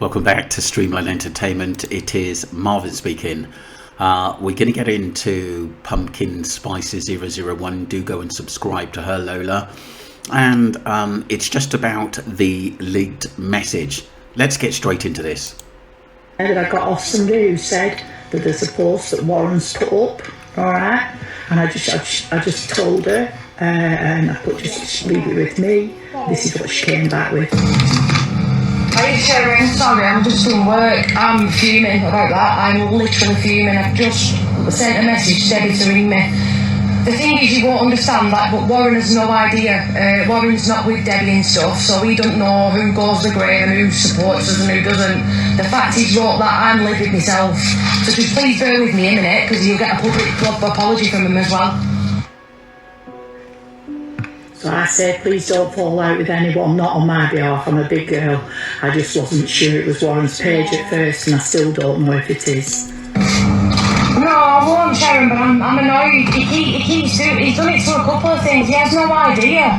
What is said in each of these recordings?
Welcome back to Streamline Entertainment. It is Marvin speaking. We're going to get into Pumpkin Spicer 001. Do go and subscribe to her, Lola. And it's just about the leaked message. Let's get straight into this. And I got off somebody who said that there's a post that Warren's put up, alright? And I just told her, and I put, just leave it with me. This is what she came back with. Hi Sharon, sorry, I'm just in work. I'm fuming about that. I'm literally fuming. I've just sent a message to Debbie to ring me. The thing is, you won't understand that, but Warren has no idea. Warren's not with Debbie and stuff, so he don't know who goes to the grave and who supports us and who doesn't. The fact he's wrote that, I'm livid myself. So just please bear with me a minute, because you'll get a public apology from him as well. So I said, please don't fall out with anyone, not on my behalf. I'm a big girl. I just wasn't sure it was Warren's page at first, and I still don't know if it is. No, I won't, Sharon, but I'm annoyed. He's done it to a couple of things. He has no idea.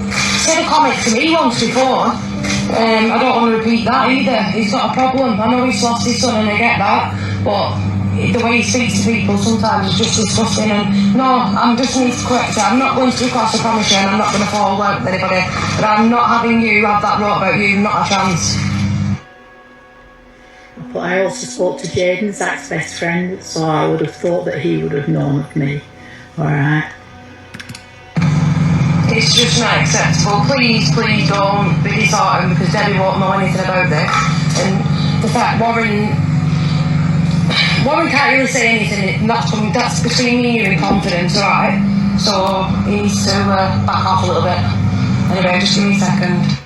He said a comment to me once before. I don't want to repeat that either. He's got a problem. I know he's lost his son and I get that, but the way he speaks to people sometimes is just disgusting. And no, I'm just need to correct it. I'm not going to cross, I promise you, and I'm not going to fall out with anybody. But I'm not having you have that wrote about you, not a chance. But I also spoke to Jaden, Zach's best friend, so I would have thought that he would have known of me. Alright? It's just not acceptable. Please don't be disheartened, because Debbie won't know anything about this. And the fact Warren can't really say anything. That's between me and you in confidence, alright? So he needs to back off a little bit. Anyway, just give me a second.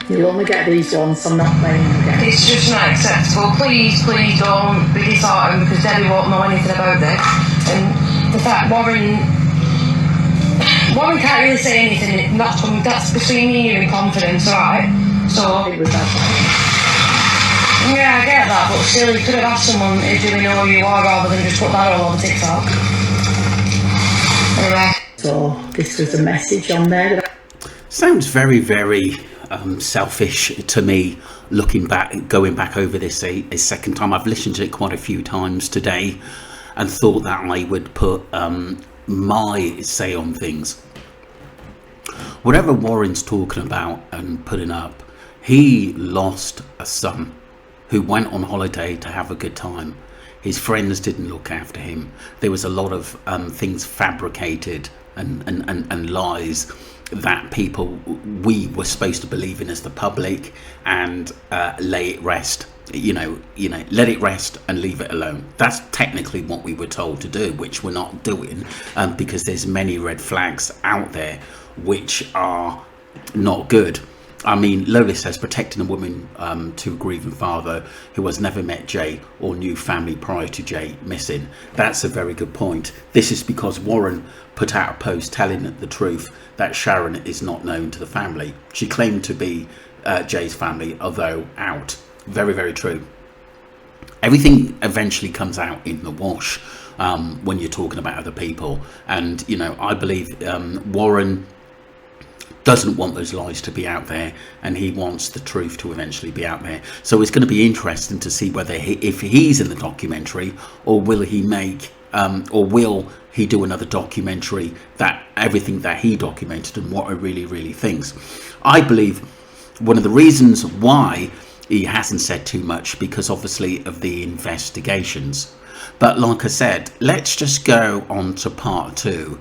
You'll only get these once, I'm not playing them again. It's just not acceptable. Please don't be disheartened, because Debbie won't know anything about this. And the fact Warren can't really say anything. That's between me and you in confidence, alright? So It was that. yeah, I get that, but still, you could have asked someone, do we know who you are, rather than just put that all over TikTok. Anyway. So this was a message on there. Sounds very, very selfish to me, going back over this a second time. I've listened to it quite a few times today and thought that I would put my say on things. Whatever Warren's talking about and putting up, he lost a son who went on holiday to have a good time. His friends didn't look after him. There was a lot of things fabricated and lies that we were supposed to believe in as the public, and lay it rest. You know, let it rest and leave it alone. That's technically what we were told to do, which we're not doing, because there's many red flags out there which are not good. I mean, Lola says protecting a woman to a grieving father who has never met Jay or knew family prior to Jay missing. That's a very good point. This is because Warren put out a post telling the truth that Sharon is not known to the family. She claimed to be Jay's family, although out. Very, very true. Everything eventually comes out in the wash when you're talking about other people. And, I believe Warren doesn't want those lies to be out there, and he wants the truth to eventually be out there. So it's going to be interesting to see whether if he's in the documentary, or will he do another documentary that everything that he documented and what he really thinks. I believe one of the reasons why he hasn't said too much, because obviously of the investigations. But like I said, let's just go on to part 2,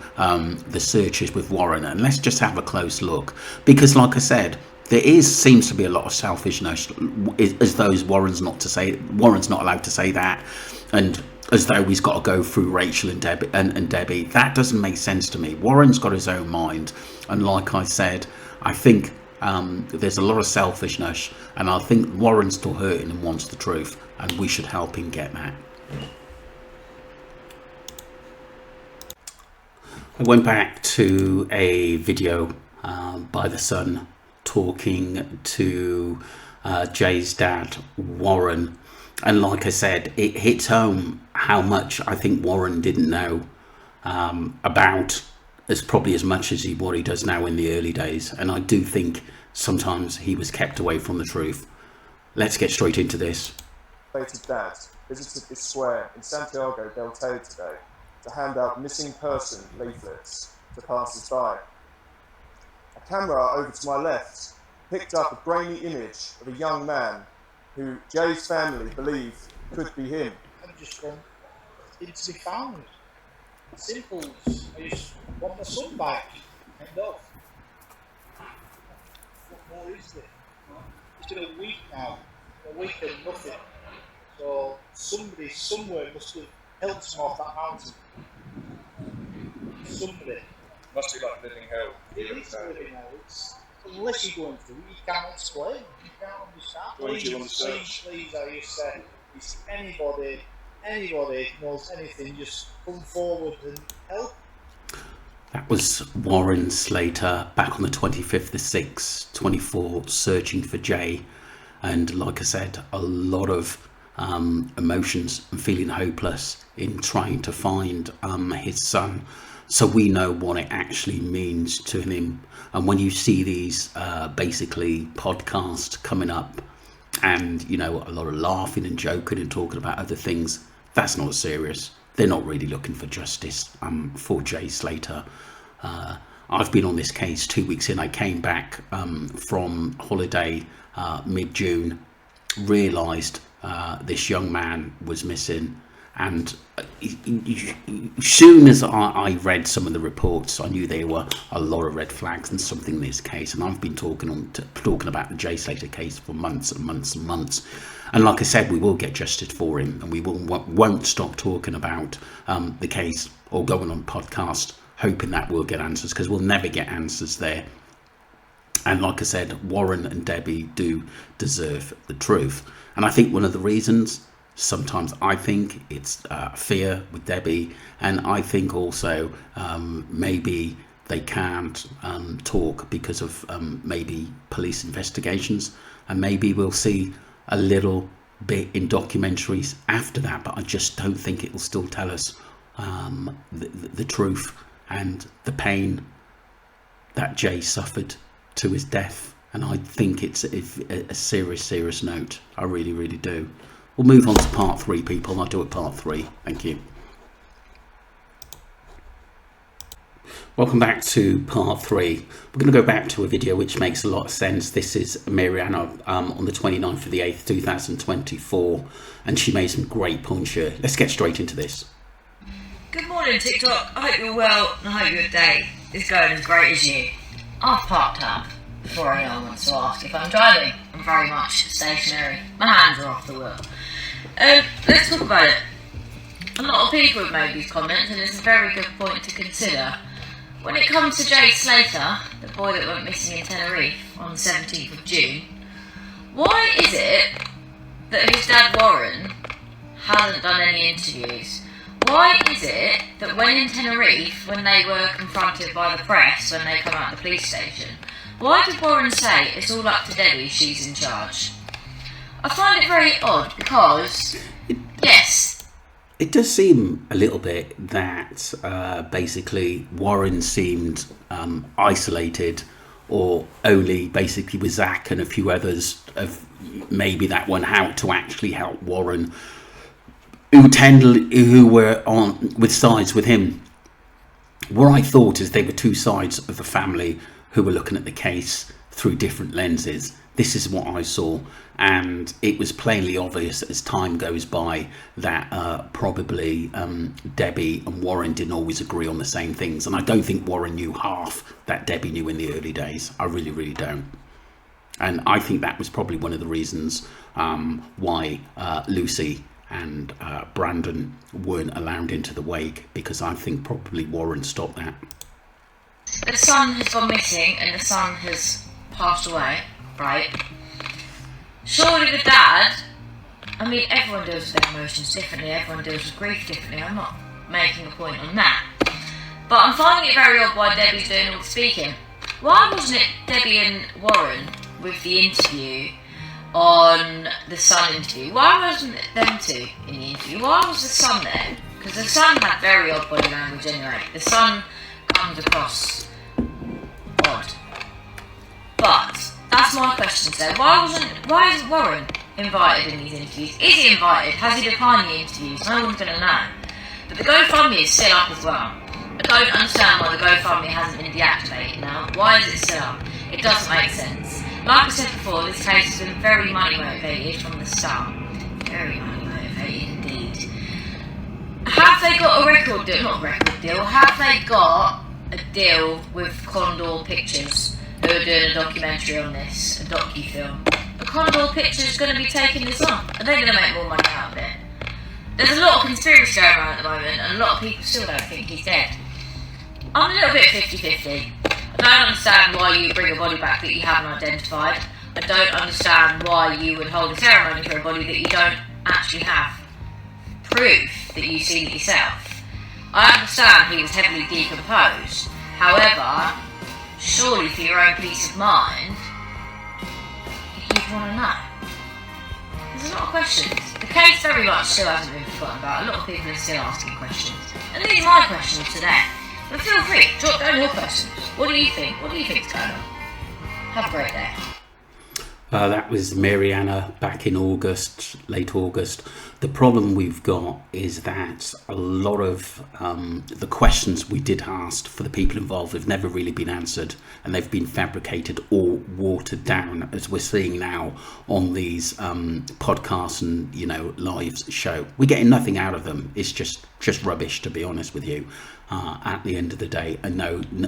the searches with Warren, and let's just have a close look. Because like I said, there seems to be a lot of selfishness, as though Warren's not allowed to say that, and as though he's got to go through Rachel and Debbie. That doesn't make sense to me. Warren's got his own mind, and like I said, I think there's a lot of selfishness, and I think Warren's still hurting and wants the truth, and we should help him get that. I went back to a video by the son talking to Jay's dad, Warren, and like I said, it hits home how much I think Warren didn't know about, as probably as much as what he does now in the early days. And I do think sometimes he was kept away from the truth. Let's get straight into this. Dad visited this square in Santiago del Tay today to hand out missing person leaflets to passers-by. A camera over to my left picked up a grainy image of a young man who Jay's family believe could be him. I just want it to be found. Simple. I just want my son back. End of. What more is there? It's been a week now. A week and nothing. So somebody somewhere must have helped him off that mountain. Somebody. Must be like living hell. It is living hell. Unless you're going through it, you can't explain. You can't understand. What do you want to search? Please, I used to say, if anybody knows anything, just come forward and help. That was Warren Slater back on the 25th of 6th, 24, searching for Jay. And like I said, a lot of emotions and feeling hopeless in trying to find his son. So we know what it actually means to him. And when you see these basically podcasts coming up and, you know, a lot of laughing and joking and talking about other things, that's not serious. They're not really looking for justice for Jay Slater. I've been on this case 2 weeks in. I came back from holiday mid-June, realised this young man was missing. And as soon as I read some of the reports, I knew there were a lot of red flags and something in this case. And I've been talking about the Jay Slater case for months and months and months. And like I said, we will get justice for him, and we won't stop talking about the case or going on podcast, hoping that we'll get answers, because we'll never get answers there. And like I said, Warren and Debbie do deserve the truth. And I think one of the reasons, sometimes I think it's fear with Debbie, and I think also maybe they can't talk because of maybe police investigations, and maybe we'll see a little bit in documentaries after that, but I just don't think it will still tell us the truth and the pain that Jay suffered to his death. And I think it's a serious note. I really, really do. We'll move on to part 3, people. I'll do it part 3. Thank you. Welcome back to part 3. We're going to go back to a video which makes a lot of sense. This is Mariana on the 29th of the 8th, 2024. And she made some great points here. Let's get straight into this. Good morning, TikTok. I hope you're well and I hope your day is going as great as you. I've parked up before anyone wants to ask if I'm driving. I'm very much stationary. My hands are off the wheel. Let's talk about it. A lot of people have made these comments, and it's a very good point to consider. When it comes to Jay Slater, the boy that went missing in Tenerife on the 17th of June, why is it that his dad Warren hasn't done any interviews? Why is it that when in Tenerife, when they were confronted by the press, when they come out of the police station, why did Warren say it's all up to Debbie, she's in charge? I find it very odd because, yes, it does seem a little bit that basically Warren seemed isolated, or only basically with Zach and a few others of maybe that went out to actually help Warren, who were on with sides with him. What I thought is they were two sides of the family who were looking at the case through different lenses. This is what I saw, and it was plainly obvious as time goes by that probably Debbie and Warren didn't always agree on the same things, and I don't think Warren knew half that Debbie knew in the early days. I really, really don't. And I think that was probably one of the reasons why Lucy and Brandon weren't allowed into the wake, because I think probably Warren stopped that. the son has gone missing and the son has passed away, right? Surely the dad, I mean, everyone deals with their emotions differently, everyone deals with grief differently, I'm not making a point on that. But I'm finding it very odd why Debbie's doing all the speaking. Why wasn't it Debbie and Warren with the interview on the Sun interview? Why wasn't it them two in the interview? Why was the Sun there? Because the Sun had very odd body language anyway. The Sun comes across odd. But questions there. Why isn't Warren invited in these interviews? Is he invited? Has he declined the interviews? No one's going to know. But the GoFundMe is still up as well. I don't understand why the GoFundMe hasn't been deactivated now. Why is it still up? It doesn't make sense. Like I said before, this case has been very money motivated from the start. Very money motivated indeed. Have they got a record deal? Not a record deal. Have they got a deal with Condor Pictures, who are doing a documentary on this, a docu-film? The Condor Pictures is going to be taking this on, and they're going to make more money out of it. There's a lot of conspiracy going around at the moment, and a lot of people still don't think he's dead. I'm a little bit 50-50. I don't understand why you bring a body back that you haven't identified. I don't understand why you would hold a ceremony for a body that you don't actually have proof that you've seen it yourself. I understand he was heavily decomposed. However, surely for your own peace of mind, you'd want to know. There's a lot of questions. The case very much still hasn't been forgotten about. A lot of people are still asking questions. And these are my questions today. But feel free, drop down your questions. What do you think? What do you think's going on? Have a great day. That was Mariana back in August, late August. The problem we've got is that a lot of the questions we did ask for the people involved have never really been answered, and they've been fabricated or watered down, as we're seeing now on these podcasts and, you know, live show. We're getting nothing out of them. It's just rubbish, to be honest with you, at the end of the day, and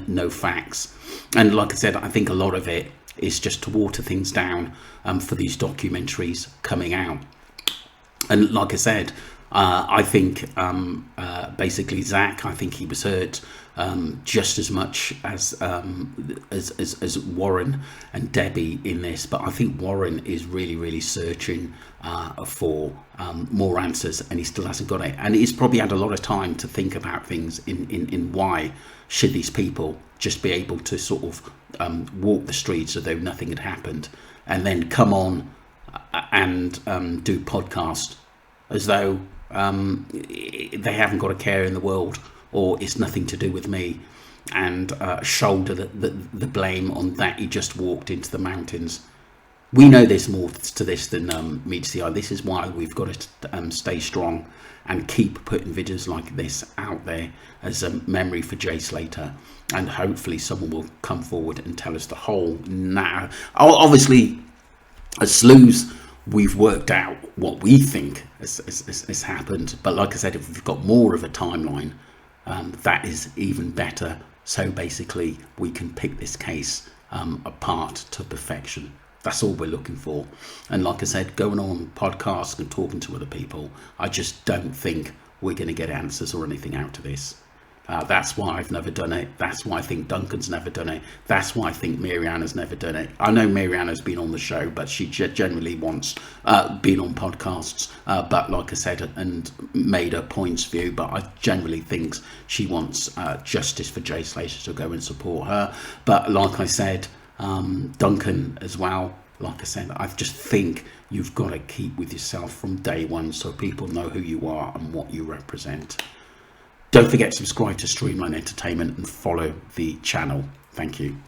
no facts. And like I said, I think a lot of it is just to water things down for these documentaries coming out. And like I said, I think basically Zach, I think he was hurt just as much as Warren and Debbie in this, but I think Warren is really searching for more answers, and he still hasn't got it. And he's probably had a lot of time to think about things in why should these people just be able to sort of walk the streets as though nothing had happened, and then come on and do podcasts as though they haven't got a care in the world, or it's nothing to do with me, and shoulder the blame on that he just walked into the mountains. We know there's more to this than meets the eye. This is why we've got to stay strong and keep putting videos like this out there as a memory for Jay Slater, and hopefully someone will come forward and tell us the whole now. Obviously, as sleuths, we've worked out what we think has happened, but like I said, if we've got more of a timeline, that is even better. So basically we can pick this case apart to perfection. That's all we're looking for. And like I said, going on podcasts and talking to other people, I just don't think we're going to get answers or anything out of this. That's why I've never done it. That's why I think Duncan's never done it. That's why I think Mariana's never done it. I know Mariana's been on the show, but she generally wants been on podcasts. But like I said, and made her points view, but I generally think she wants justice for Jay Slater to go and support her. But like I said, Duncan as well, like I said, I just think you've got to keep with yourself from day one so people know who you are and what you represent. Don't forget to subscribe to Streamline Entertainment and follow the channel. Thank you.